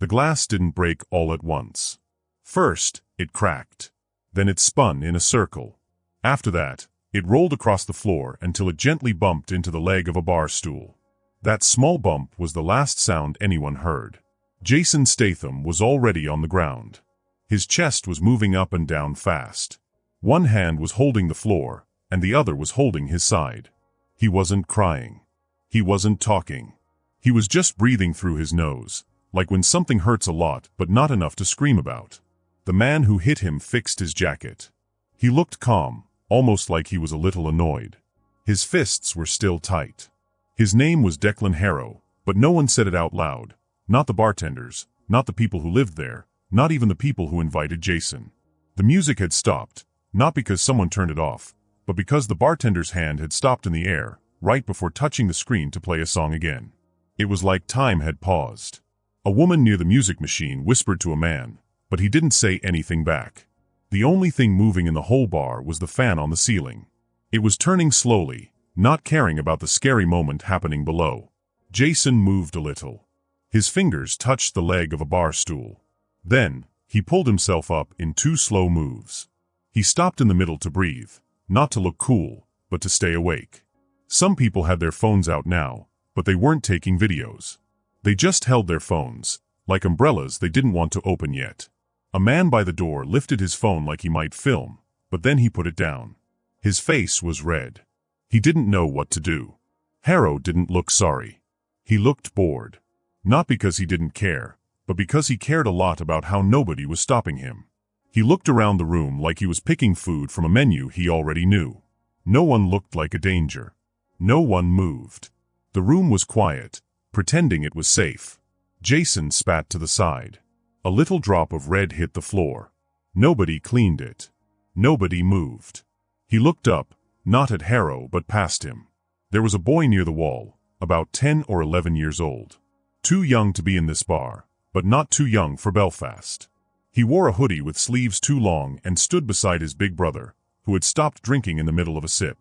The glass didn't break all at once. First, it cracked. Then it spun in a circle. After that, it rolled across the floor until it gently bumped into the leg of a bar stool. That small bump was the last sound anyone heard. Jason Statham was already on the ground. His chest was moving up and down fast. One hand was holding the floor, and the other was holding his side. He wasn't crying. He wasn't talking. He was just breathing through his nose, like when something hurts a lot but not enough to scream about. The man who hit him fixed his jacket. He looked calm, almost like he was a little annoyed. His fists were still tight. His name was Declan Harrow, but no one said it out loud. Not the bartenders, not the people who lived there, not even the people who invited Jason. The music had stopped, not because someone turned it off, but because the bartender's hand had stopped in the air, right before touching the screen to play a song again. It was like time had paused. A woman near the music machine whispered to a man, but he didn't say anything back. The only thing moving in the whole bar was the fan on the ceiling. It was turning slowly, not caring about the scary moment happening below. Jason moved a little. His fingers touched the leg of a bar stool. Then, he pulled himself up in 2 slow moves. He stopped in the middle to breathe, not to look cool, but to stay awake. Some people had their phones out now, but they weren't taking videos. They just held their phones, like umbrellas they didn't want to open yet. A man by the door lifted his phone like he might film, but then he put it down. His face was red. He didn't know what to do. Harrow didn't look sorry. He looked bored. Not because he didn't care, but because he cared a lot about how nobody was stopping him. He looked around the room like he was picking food from a menu he already knew. No one looked like a danger. No one moved. The room was quiet, pretending it was safe. Jason spat to the side. A little drop of red hit the floor. Nobody cleaned it. Nobody moved. He looked up, not at Harrow but past him. There was a boy near the wall, about 10 or 11 years old. Too young to be in this bar, but not too young for Belfast. He wore a hoodie with sleeves too long and stood beside his big brother, who had stopped drinking in the middle of a sip.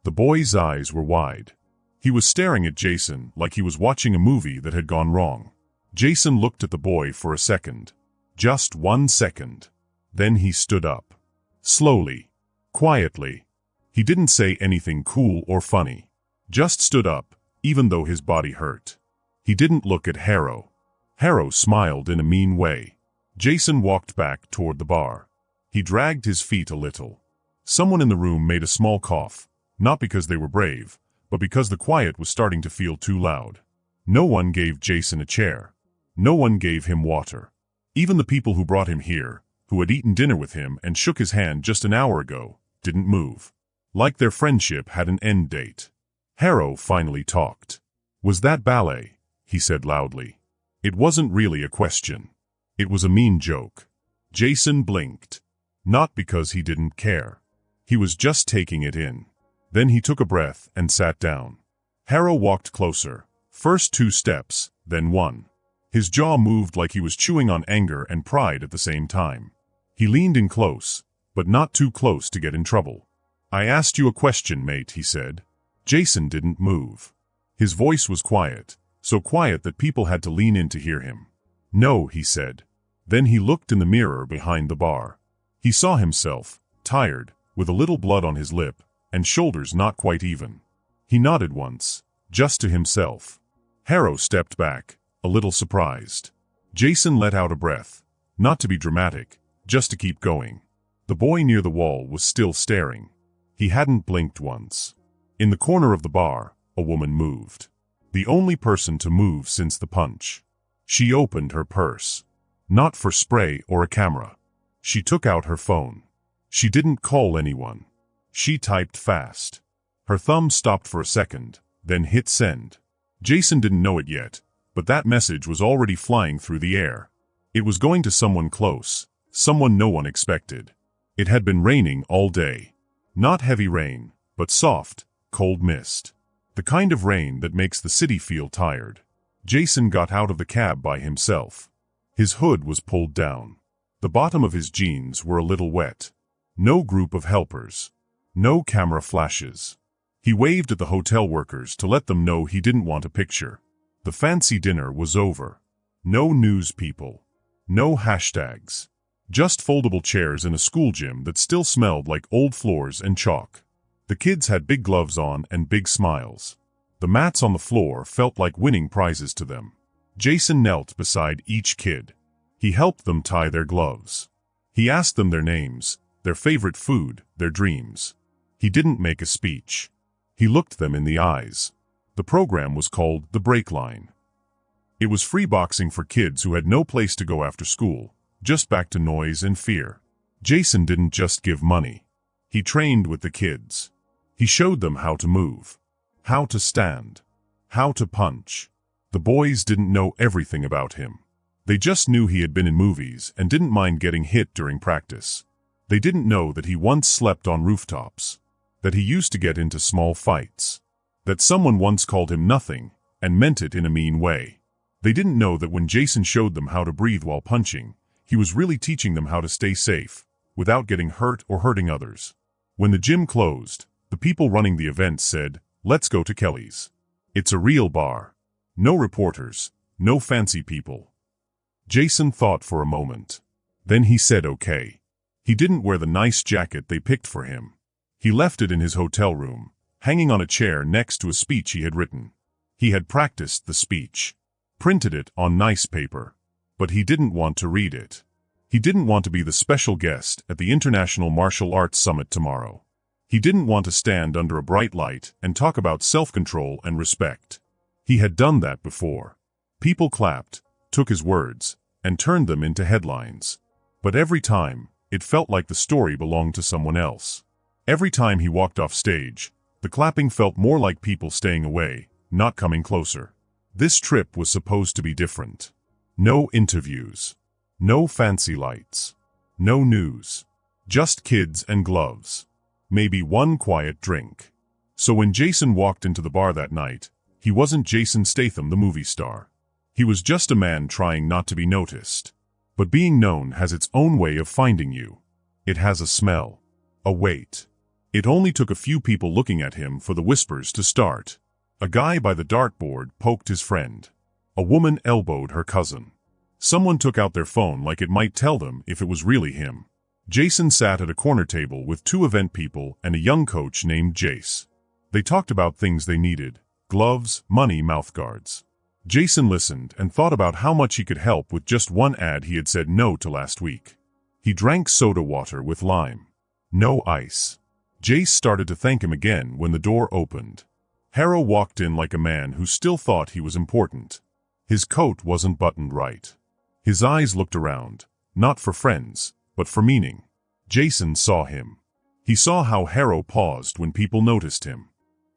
The boy's eyes were wide. He was staring at Jason like he was watching a movie that had gone wrong. Jason looked at the boy for a second. Just 1 second. Then he stood up. Slowly. Quietly. He didn't say anything cool or funny. Just stood up, even though his body hurt. He didn't look at Harrow. Harrow smiled in a mean way. Jason walked back toward the bar. He dragged his feet a little. Someone in the room made a small cough, not because they were brave, but because the quiet was starting to feel too loud. No one gave Jason a chair. No one gave him water. Even the people who brought him here, who had eaten dinner with him and shook his hand just an hour ago, didn't move. Like their friendship had an end date. Harrow finally talked. "Was that ballet?" he said loudly. It wasn't really a question. It was a mean joke. Jason blinked. Not because he didn't care. He was just taking it in. Then he took a breath and sat down. Harrow walked closer. First 2 steps, then 1. His jaw moved like he was chewing on anger and pride at the same time. He leaned in close, but not too close to get in trouble. "I asked you a question, mate," he said. Jason didn't move. His voice was quiet, so quiet that people had to lean in to hear him. "No," he said. Then he looked in the mirror behind the bar. He saw himself, tired, with a little blood on his lip, and shoulders not quite even. He nodded once, just to himself. Harrow stepped back, a little surprised. Jason let out a breath, not to be dramatic, just to keep going. The boy near the wall was still staring. He hadn't blinked once. In the corner of the bar, a woman moved. The only person to move since the punch. She opened her purse. Not for spray or a camera. She took out her phone. She didn't call anyone. She typed fast. Her thumb stopped for a second, then hit send. Jason didn't know it yet, but that message was already flying through the air. It was going to someone close, someone no one expected. It had been raining all day. Not heavy rain, but soft, cold mist. The kind of rain that makes the city feel tired. Jason got out of the cab by himself. His hood was pulled down. The bottom of his jeans were a little wet. No group of helpers. No camera flashes. He waved at the hotel workers to let them know he didn't want a picture. The fancy dinner was over. No news people. No hashtags. Just foldable chairs in a school gym that still smelled like old floors and chalk. The kids had big gloves on and big smiles. The mats on the floor felt like winning prizes to them. Jason knelt beside each kid. He helped them tie their gloves. He asked them their names, their favorite food, their dreams. He didn't make a speech. He looked them in the eyes. The program was called The Break Line. It was free boxing for kids who had no place to go after school, just back to noise and fear. Jason didn't just give money. He trained with the kids. He showed them how to move, how to stand, how to punch. The boys didn't know everything about him. They just knew he had been in movies and didn't mind getting hit during practice. They didn't know that he once slept on rooftops, that he used to get into small fights, that someone once called him nothing and meant it in a mean way. They didn't know that when Jason showed them how to breathe while punching, he was really teaching them how to stay safe, without getting hurt or hurting others. When the gym closed, the people running the event said, "Let's go to Kelly's. It's a real bar. No reporters, no fancy people." Jason thought for a moment. Then he said okay. He didn't wear the nice jacket they picked for him. He left it in his hotel room, hanging on a chair next to a speech he had written. He had practiced the speech, printed it on nice paper, but he didn't want to read it. He didn't want to be the special guest at the International Martial Arts Summit tomorrow. He didn't want to stand under a bright light and talk about self-control and respect. He had done that before. People clapped, took his words, and turned them into headlines. But every time, it felt like the story belonged to someone else. Every time he walked off stage, the clapping felt more like people staying away, not coming closer. This trip was supposed to be different. No interviews. No fancy lights. No news. Just kids and gloves. Maybe one quiet drink. So when Jason walked into the bar that night, he wasn't Jason Statham, the movie star. He was just a man trying not to be noticed. But being known has its own way of finding you. It has a smell. A weight. It only took a few people looking at him for the whispers to start. A guy by the dartboard poked his friend. A woman elbowed her cousin. Someone took out their phone like it might tell them if it was really him. Jason sat at a corner table with two event people and a young coach named Jace. They talked about things they needed: gloves, money, mouthguards. Jason listened and thought about how much he could help with just one ad he had said no to last week. He drank soda water with lime. No ice. Jace started to thank him again when the door opened. Harrow walked in like a man who still thought he was important. His coat wasn't buttoned right. His eyes looked around, not for friends, but for meaning. Jason saw him. He saw how Harrow paused when people noticed him.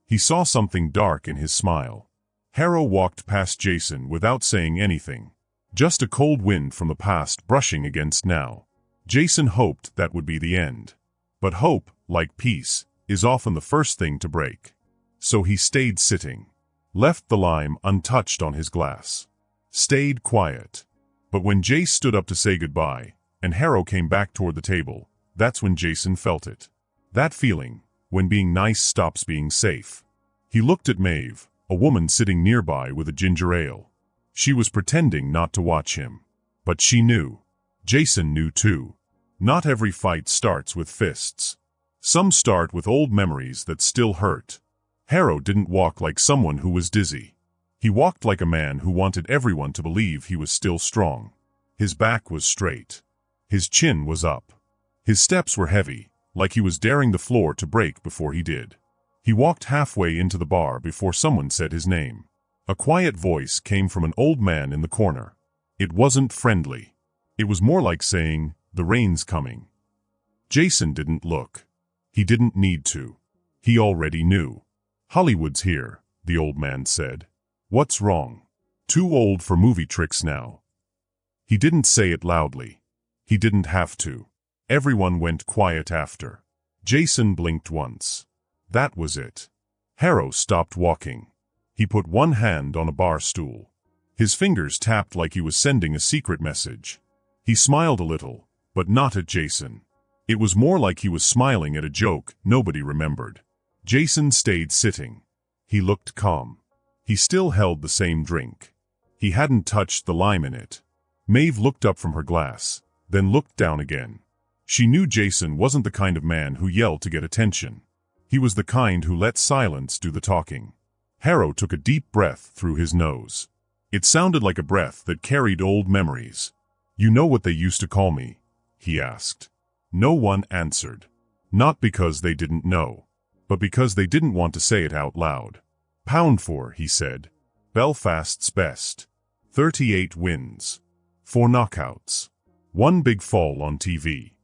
He saw something dark in his smile. Harrow walked past Jason without saying anything. Just a cold wind from the past brushing against now. Jason hoped that would be the end. But hope, like peace, is often the first thing to break. So he stayed sitting. Left the lime untouched on his glass. Stayed quiet. But when Jace stood up to say goodbye, and Harrow came back toward the table, that's when Jason felt it. That feeling, when being nice stops being safe. He looked at Maeve, a woman sitting nearby with a ginger ale. She was pretending not to watch him. But she knew. Jason knew too. Not every fight starts with fists. Some start with old memories that still hurt. Harrow didn't walk like someone who was dizzy. He walked like a man who wanted everyone to believe he was still strong. His back was straight. His chin was up. His steps were heavy, like he was daring the floor to break before he did. He walked halfway into the bar before someone said his name. A quiet voice came from an old man in the corner. It wasn't friendly. It was more like saying, "The rain's coming." Jason didn't look. He didn't need to. He already knew. "Hollywood's here," the old man said. "What's wrong? Too old for movie tricks now." He didn't say it loudly. He didn't have to. Everyone went quiet after. Jason blinked once. That was it. Harrow stopped walking. He put one hand on a bar stool. His fingers tapped like he was sending a secret message. He smiled a little, but not at Jason. It was more like he was smiling at a joke nobody remembered. Jason stayed sitting. He looked calm. He still held the same drink. He hadn't touched the lime in it. Maeve looked up from her glass, then looked down again. She knew Jason wasn't the kind of man who yelled to get attention. He was the kind who let silence do the talking. Harrow took a deep breath through his nose. It sounded like a breath that carried old memories. "You know what they used to call me?" he asked. No one answered. Not because they didn't know, but because they didn't want to say it out loud. "Pound for," he said. "Belfast's best. 38 wins. 4 knockouts. 1 big fall on TV."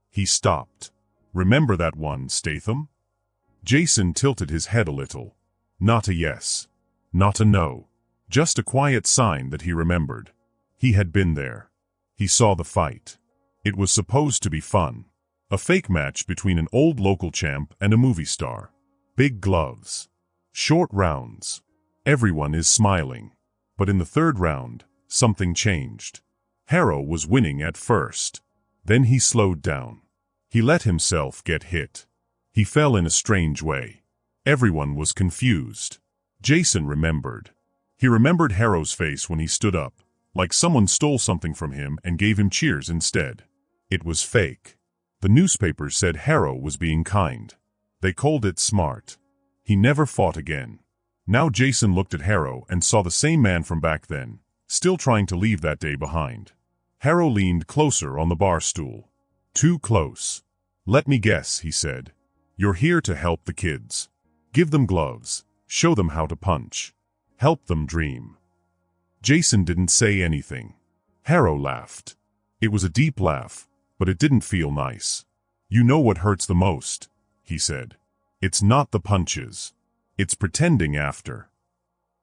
He stopped. "Remember that one, Statham?" Jason tilted his head a little. Not a yes. Not a no. Just a quiet sign that he remembered. He had been there. He saw the fight. It was supposed to be fun. A fake match between an old local champ and a movie star. Big gloves. Short rounds. Everyone is smiling. But in the third round, something changed. Harrow was winning at first. Then he slowed down. He let himself get hit. He fell in a strange way. Everyone was confused. Jason remembered. He remembered Harrow's face when he stood up, like someone stole something from him and gave him cheers instead. It was fake. The newspapers said Harrow was being kind. They called it smart. He never fought again. Now Jason looked at Harrow and saw the same man from back then, still trying to leave that day behind. Harrow leaned closer on the bar stool. Too close. "Let me guess," he said. "You're here to help the kids. Give them gloves. Show them how to punch. Help them dream." Jason didn't say anything. Harrow laughed. It was a deep laugh, but it didn't feel nice. "You know what hurts the most," he said. "It's not the punches. It's pretending after."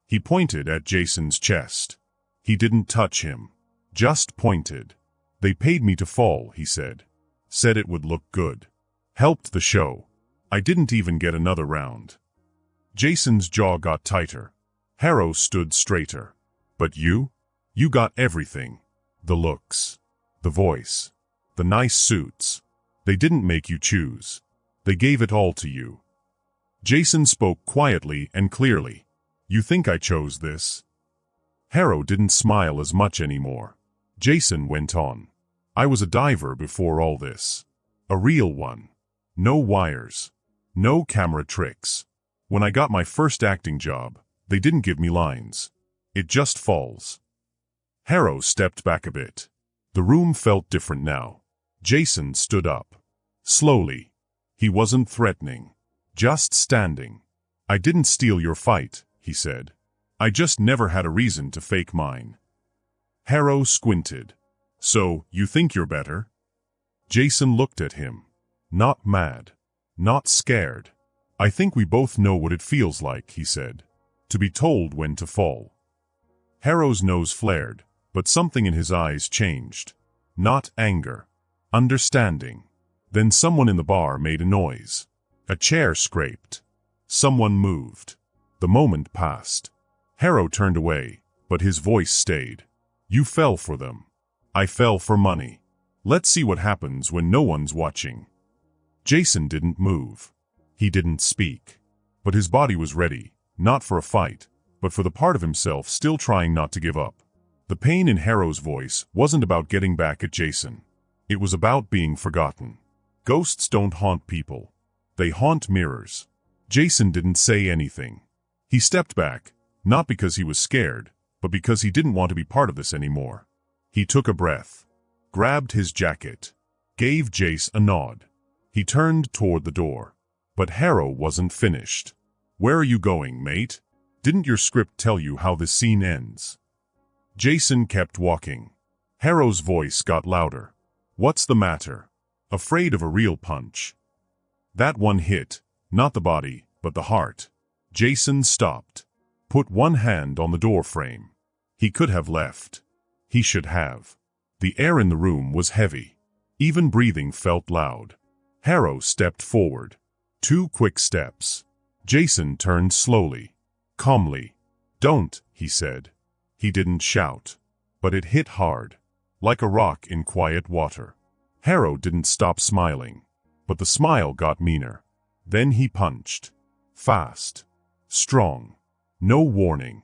He pointed at Jason's chest. He didn't touch him. Just pointed. "They paid me to fall," he said. "Said it would look good. Helped the show. I didn't even get another round." Jason's jaw got tighter. Harrow stood straighter. "But you? You got everything. The looks. The voice. The nice suits. They didn't make you choose. They gave it all to you." Jason spoke quietly and clearly. "You think I chose this?" Harrow didn't smile as much anymore. Jason went on. "I was a diver before all this. A real one. No wires. No camera tricks. When I got my first acting job, they didn't give me lines. It just falls." Harrow stepped back a bit. The room felt different now. Jason stood up. Slowly. He wasn't threatening. Just standing. "I didn't steal your fight," he said. "I just never had a reason to fake mine." Harrow squinted. "So, you think you're better?" Jason looked at him. Not mad. Not scared. "I think we both know what it feels like," he said. "To be told when to fall." Harrow's nose flared, but something in his eyes changed. Not anger. Understanding. Then someone in the bar made a noise. A chair scraped. Someone moved. The moment passed. Harrow turned away, but his voice stayed. "You fell for them. I fell for money. Let's see what happens when no one's watching." Jason didn't move. He didn't speak. But his body was ready, not for a fight, but for the part of himself still trying not to give up. The pain in Harrow's voice wasn't about getting back at Jason. It was about being forgotten. Ghosts don't haunt people. They haunt mirrors. Jason didn't say anything. He stepped back, not because he was scared, but because he didn't want to be part of this anymore. He took a breath, grabbed his jacket, gave Jace a nod. He turned toward the door. But Harrow wasn't finished. "Where are you going, mate? Didn't your script tell you how this scene ends?" Jason kept walking. Harrow's voice got louder. "What's the matter? Afraid of a real punch?" That one hit, not the body, but the heart. Jason stopped. Put one hand on the door frame. He could have left. He should have. The air in the room was heavy. Even breathing felt loud. Harrow stepped forward. 2 quick steps. Jason turned slowly, calmly. "Don't," he said. He didn't shout. But it hit hard, like a rock in quiet water. Harrow didn't stop smiling, but the smile got meaner. Then he punched. Fast. Strong. No warning.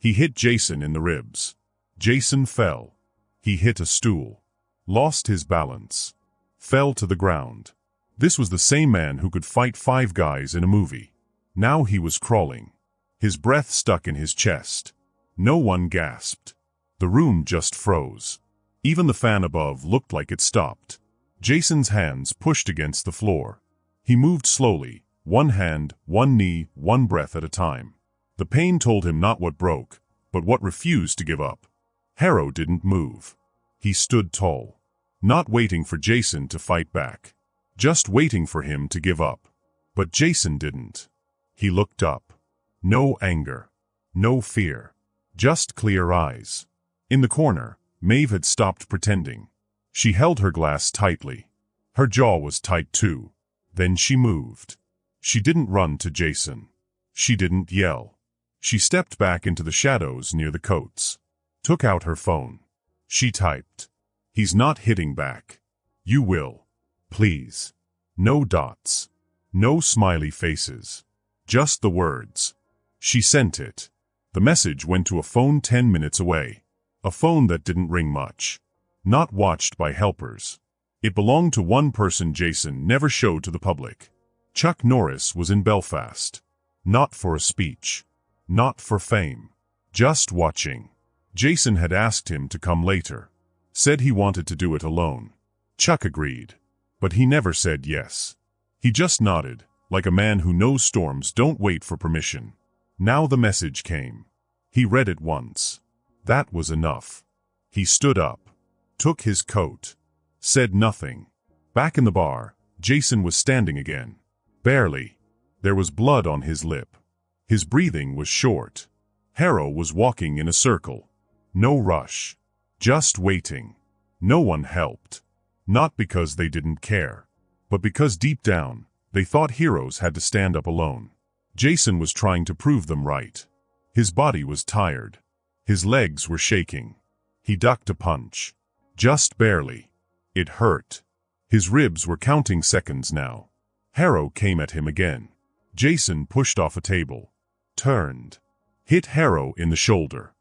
He hit Jason in the ribs. Jason fell. He hit a stool. Lost his balance. Fell to the ground. This was the same man who could fight 5 guys in a movie. Now he was crawling. His breath stuck in his chest. No one gasped. The room just froze. Even the fan above looked like it stopped. Jason's hands pushed against the floor. He moved slowly, one hand, one knee, one breath at a time. The pain told him not what broke, but what refused to give up. Harrow didn't move. He stood tall, not waiting for Jason to fight back, just waiting for him to give up. But Jason didn't. He looked up. No anger. No fear. Just clear eyes. In the corner, Maeve had stopped pretending. She held her glass tightly. Her jaw was tight too. Then she moved. She didn't run to Jason. She didn't yell. She stepped back into the shadows near the coats. Took out her phone. She typed. "He's not hitting back. You will. Please." No dots. No smiley faces. Just the words. She sent it. The message went to a phone 10 minutes away. A phone that didn't ring much. Not watched by helpers. It belonged to one person Jason never showed to the public. Chuck Norris was in Belfast. Not for a speech. Not for fame. Just watching. Jason had asked him to come later. Said he wanted to do it alone. Chuck agreed. But he never said yes. He just nodded, like a man who knows storms don't wait for permission. Now the message came. He read it once. That was enough. He stood up. Took his coat. Said nothing. Back in the bar, Jason was standing again. Barely. There was blood on his lip. His breathing was short. Harrow was walking in a circle. No rush. Just waiting. No one helped. Not because they didn't care, but because deep down, they thought heroes had to stand up alone. Jason was trying to prove them right. His body was tired. His legs were shaking. He ducked a punch. Just barely. It hurt. His ribs were counting seconds now. Harrow came at him again. Jason pushed off a table. Turned. Hit Harrow in the shoulder.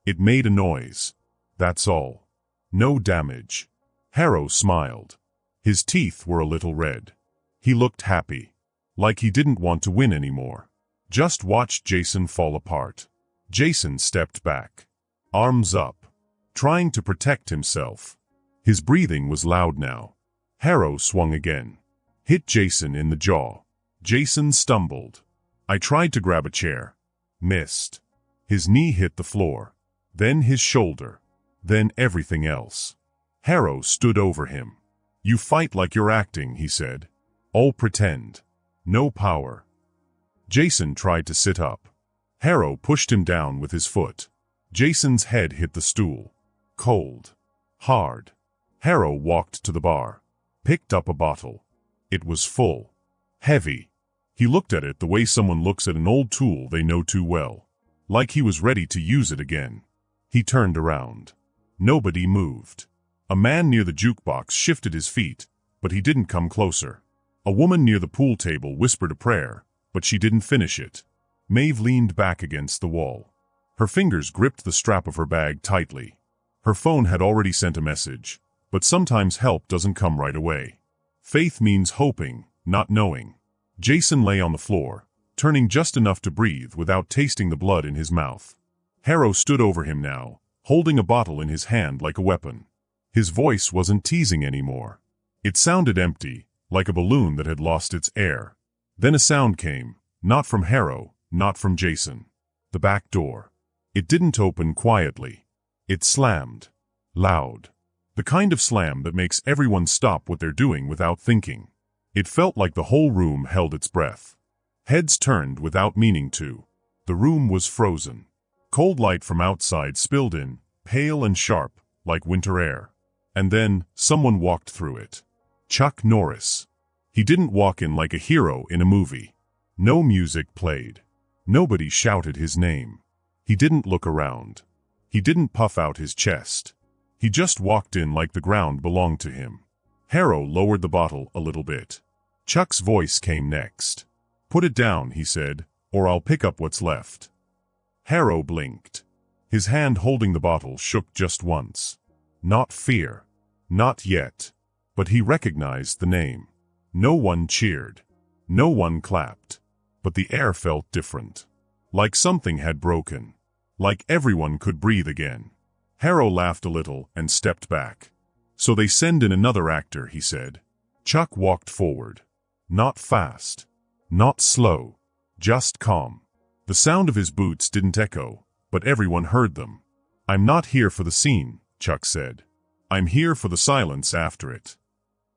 It made a noise. That's all. No damage. Harrow smiled. His teeth were a little red. He looked happy. Like he didn't want to win anymore. Just watched Jason fall apart. Jason stepped back. Arms up. Trying to protect himself. His breathing was loud now. Harrow swung again. Hit Jason in the jaw. Jason stumbled. I tried to grab a chair. Missed. His knee hit the floor. Then his shoulder. Then everything else. Harrow stood over him. You fight like you're acting, he said. All pretend. No power. Jason tried to sit up. Harrow pushed him down with his foot. Jason's head hit the stool. Cold. Hard. Harrow walked to the bar. Picked up a bottle. It was full. Heavy. He looked at it the way someone looks at an old tool they know too well. Like he was ready to use it again. He turned around. Nobody moved. A man near the jukebox shifted his feet, but he didn't come closer. A woman near the pool table whispered a prayer, but she didn't finish it. Maeve leaned back against the wall. Her fingers gripped the strap of her bag tightly. Her phone had already sent a message, but sometimes help doesn't come right away. Faith means hoping, not knowing. Jason lay on the floor, turning just enough to breathe without tasting the blood in his mouth. Harrow stood over him now, holding a bottle in his hand like a weapon. His voice wasn't teasing anymore. It sounded empty, like a balloon that had lost its air. Then a sound came, not from Harrow, not from Jason. The back door. It didn't open quietly. It slammed. Loud. The kind of slam that makes everyone stop what they're doing without thinking. It felt like the whole room held its breath. Heads turned without meaning to. The room was frozen. Cold light from outside spilled in, pale and sharp, like winter air. And then, someone walked through it. Chuck Norris. He didn't walk in like a hero in a movie. No music played. Nobody shouted his name. He didn't look around. He didn't puff out his chest. He just walked in like the ground belonged to him. Harrow lowered the bottle a little bit. Chuck's voice came next. Put it down, he said, or I'll pick up what's left. Harrow blinked. His hand holding the bottle shook just once. Not fear. Not yet. But he recognized the name. No one cheered. No one clapped. But the air felt different. Like something had broken. Like everyone could breathe again. Harrow laughed a little and stepped back. So they send in another actor, he said. Chuck walked forward. Not fast. Not slow. Just calm. The sound of his boots didn't echo, but everyone heard them. I'm not here for the scene, Chuck said. I'm here for the silence after it.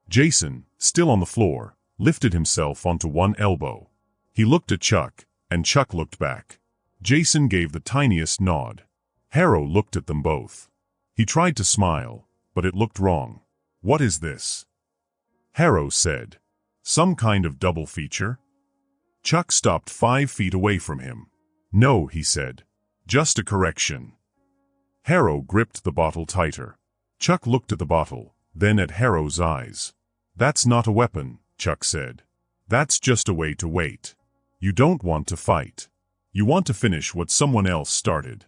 Jason, still on the floor, lifted himself onto one elbow. He looked at Chuck, and Chuck looked back. Jason gave the tiniest nod. Harrow looked at them both. He tried to smile, but it looked wrong. What is this? Harrow said. Some kind of double feature? Chuck stopped 5 feet away from him. No, he said. Just a correction. Harrow gripped the bottle tighter. Chuck looked at the bottle, then at Harrow's eyes. That's not a weapon, Chuck said. That's just a way to wait. You don't want to fight. You want to finish what someone else started.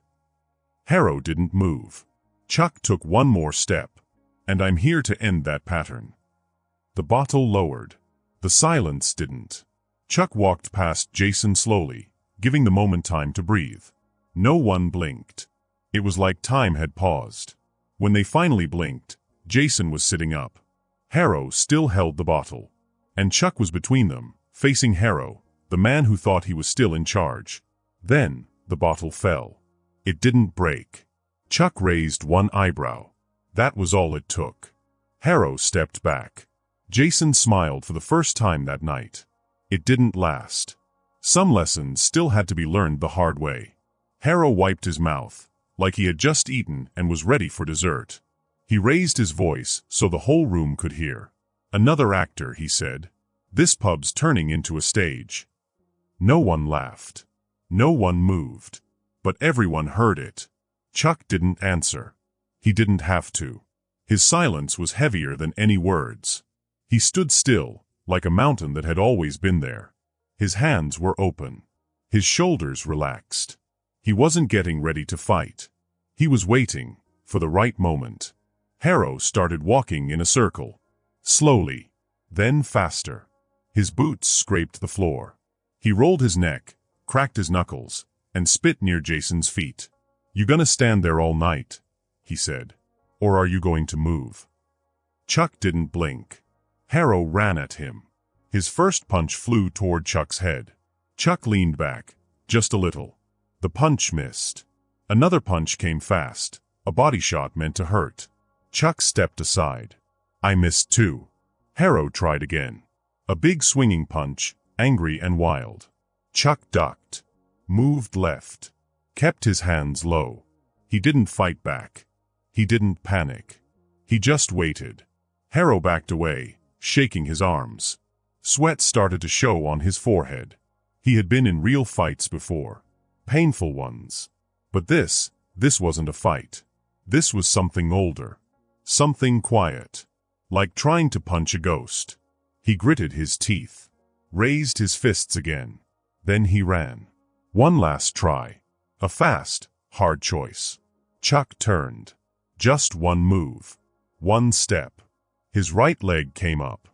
Harrow didn't move. Chuck took one more step. And I'm here to end that pattern. The bottle lowered. The silence didn't. Chuck walked past Jason slowly, giving the moment time to breathe. No one blinked. It was like time had paused. When they finally blinked, Jason was sitting up. Harrow still held the bottle. And Chuck was between them, facing Harrow, the man who thought he was still in charge. Then, the bottle fell. It didn't break. Chuck raised one eyebrow. That was all it took. Harrow stepped back. Jason smiled for the first time that night. It didn't last. Some lessons still had to be learned the hard way. Harrow wiped his mouth, like he had just eaten and was ready for dessert. He raised his voice so the whole room could hear. Another actor, he said. This pub's turning into a stage. No one laughed. No one moved. But everyone heard it. Chuck didn't answer. He didn't have to. His silence was heavier than any words. He stood still, like a mountain that had always been there. His hands were open. His shoulders relaxed. He wasn't getting ready to fight. He was waiting for the right moment. Harrow started walking in a circle. Slowly, then faster. His boots scraped the floor. He rolled his neck, cracked his knuckles, and spit near Jason's feet. You gonna stand there all night? He said. Or are you going to move? Chuck didn't blink. Harrow ran at him. His first punch flew toward Chuck's head. Chuck leaned back, just a little. The punch missed. Another punch came fast, a body shot meant to hurt. Chuck stepped aside. I missed too. Harrow tried again. A big swinging punch, angry and wild. Chuck ducked, moved left, kept his hands low. He didn't fight back. He didn't panic. He just waited. Harrow backed away, shaking his arms. Sweat started to show on his forehead. He had been in real fights before. Painful ones. But this wasn't a fight. This was something older. Something quiet. Like trying to punch a ghost. He gritted his teeth. Raised his fists again. Then he ran. One last try. A fast, hard choice. Chuck turned. Just one move. One step. His right leg came up.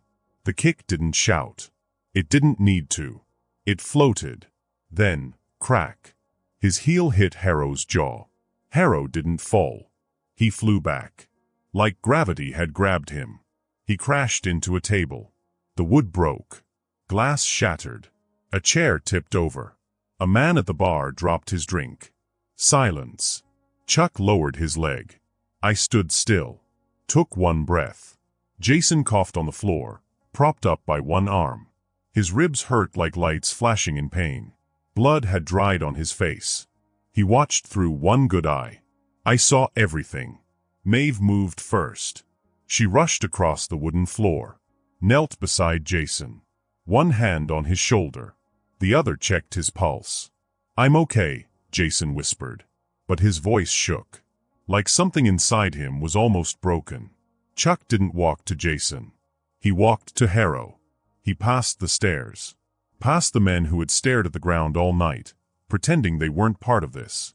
The kick didn't shout. It didn't need to. It floated. Then, crack. His heel hit Harrow's jaw. Harrow didn't fall. He flew back. Like gravity had grabbed him. He crashed into a table. The wood broke. Glass shattered. A chair tipped over. A man at the bar dropped his drink. Silence. Chuck lowered his leg. I stood still. Took one breath. Jason coughed on the floor, propped up by one arm. His ribs hurt like lights flashing in pain. Blood had dried on his face. He watched through one good eye. I saw everything. Maeve moved first. She rushed across the wooden floor. Knelt beside Jason. One hand on his shoulder. The other checked his pulse. I'm okay, Jason whispered. But his voice shook. Like something inside him was almost broken. Chuck didn't walk to Jason. He walked to Harrow. He passed the stairs. Past the men who had stared at the ground all night, pretending they weren't part of this.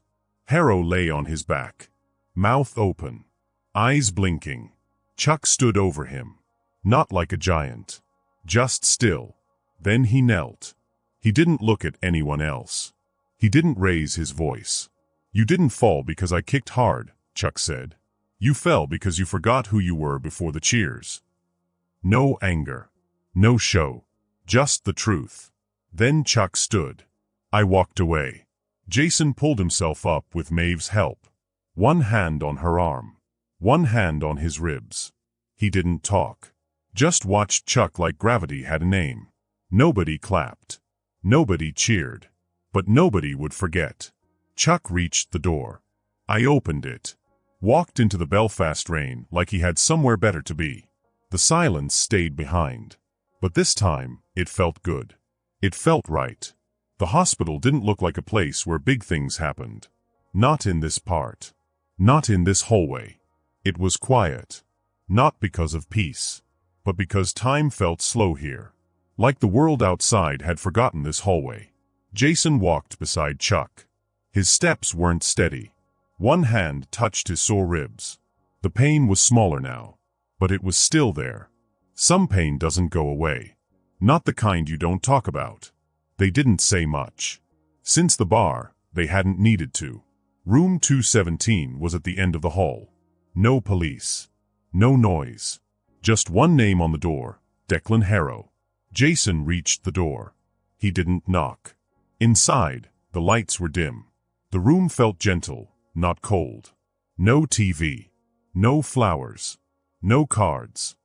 Harrow lay on his back, mouth open, eyes blinking. Chuck stood over him, not like a giant, just still. Then he knelt. He didn't look at anyone else. He didn't raise his voice. "You didn't fall because I kicked hard," Chuck said. "You fell because you forgot who you were before the cheers." No anger. No show. Just the truth. Then Chuck stood. I walked away. Jason pulled himself up with Maeve's help. One hand on her arm. One hand on his ribs. He didn't talk. Just watched Chuck like gravity had a name. Nobody clapped. Nobody cheered. But nobody would forget. Chuck reached the door. I opened it. Walked into the Belfast rain like he had somewhere better to be. The silence stayed behind. But this time, it felt good. It felt right. The hospital didn't look like a place where big things happened. Not in this part. Not in this hallway. It was quiet. Not because of peace, but because time felt slow here. Like the world outside had forgotten this hallway. Jason walked beside Chuck. His steps weren't steady. One hand touched his sore ribs. The pain was smaller now, but it was still there. Some pain doesn't go away. Not the kind you don't talk about. They didn't say much. Since the bar, they hadn't needed to. Room 217 was at the end of the hall. No police. No noise. Just one name on the door, Declan Harrow. Jason reached the door. He didn't knock. Inside, the lights were dim. The room felt gentle, not cold. No TV. No flowers. No cards.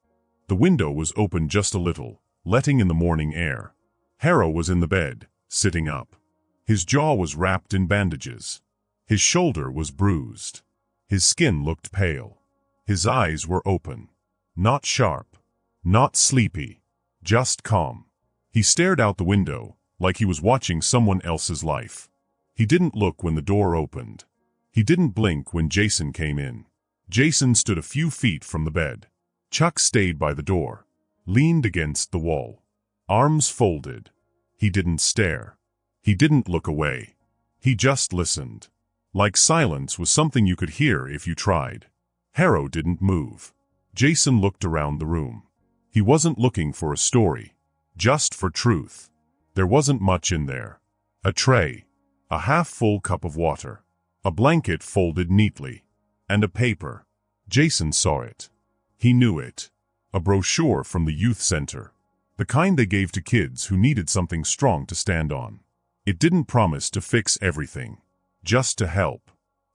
The window was open just a little, letting in the morning air. Harrow was in the bed, sitting up. His jaw was wrapped in bandages. His shoulder was bruised. His skin looked pale. His eyes were open. Not sharp. Not sleepy. Just calm. He stared out the window, like he was watching someone else's life. He didn't look when the door opened. He didn't blink when Jason came in. Jason stood a few feet from the bed. Chuck stayed by the door, leaned against the wall. Arms folded. He didn't stare. He didn't look away. He just listened. Like silence was something you could hear if you tried. Harrow didn't move. Jason looked around the room. He wasn't looking for a story, just for truth. There wasn't much in there. A tray, a half-full cup of water, a blanket folded neatly, and a paper. Jason saw it. He knew it. A brochure from the youth center. The kind they gave to kids who needed something strong to stand on. It didn't promise to fix everything, just to help.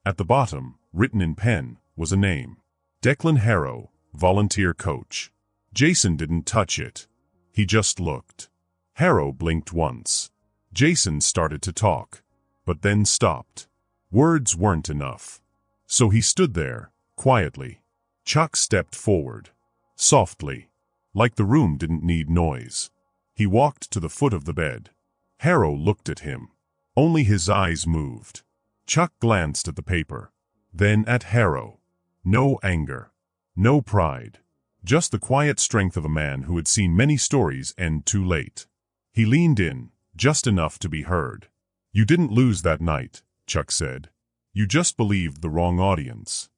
At the bottom, written in pen, was a name. Declan Harrow, volunteer coach. Jason didn't touch it. He just looked. Harrow blinked once. Jason started to talk, but then stopped. Words weren't enough. So he stood there, quietly. Chuck stepped forward. Softly. Like the room didn't need noise. He walked to the foot of the bed. Harrow looked at him. Only his eyes moved. Chuck glanced at the paper. Then at Harrow. No anger. No pride. Just the quiet strength of a man who had seen many stories end too late. He leaned in, just enough to be heard. "You didn't lose that night," Chuck said. "You just believed the wrong audience."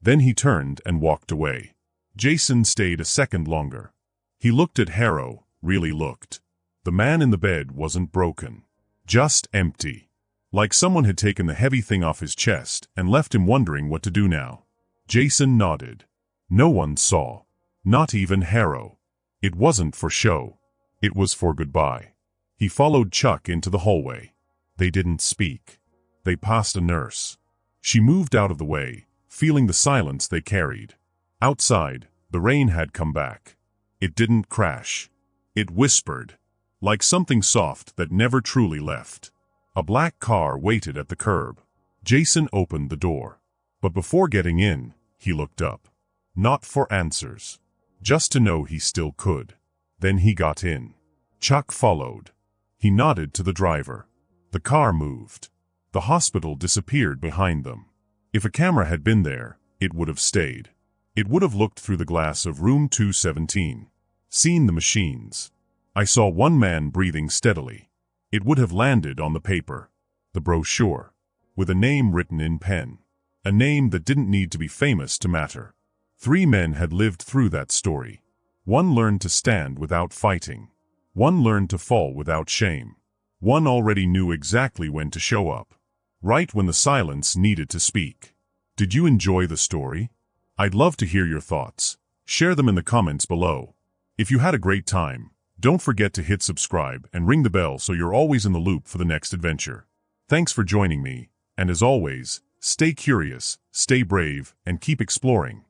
Then he turned and walked away. Jason stayed a second longer. He looked at Harrow, really looked. The man in the bed wasn't broken. Just empty. Like someone had taken the heavy thing off his chest and left him wondering what to do now. Jason nodded. No one saw. Not even Harrow. It wasn't for show. It was for goodbye. He followed Chuck into the hallway. They didn't speak. They passed a nurse. She moved out of the way, feeling the silence they carried. Outside, the rain had come back. It didn't crash. It whispered, like something soft that never truly left. A black car waited at the curb. Jason opened the door. But before getting in, he looked up. Not for answers. Just to know he still could. Then he got in. Chuck followed. He nodded to the driver. The car moved. The hospital disappeared behind them. If a camera had been there, it would have stayed. It would have looked through the glass of room 217. Seen the machines. I saw one man breathing steadily. It would have landed on the paper. The brochure. with a name written in pen. A name that didn't need to be famous to matter. 3 men had lived through that story. One learned to stand without fighting. One learned to fall without shame. One already knew exactly when to show up. Right when the silence needed to speak. Did you enjoy the story? I'd love to hear your thoughts. Share them in the comments below. If you had a great time, don't forget to hit subscribe and ring the bell so you're always in the loop for the next adventure. Thanks for joining me, and as always, stay curious, stay brave, and keep exploring.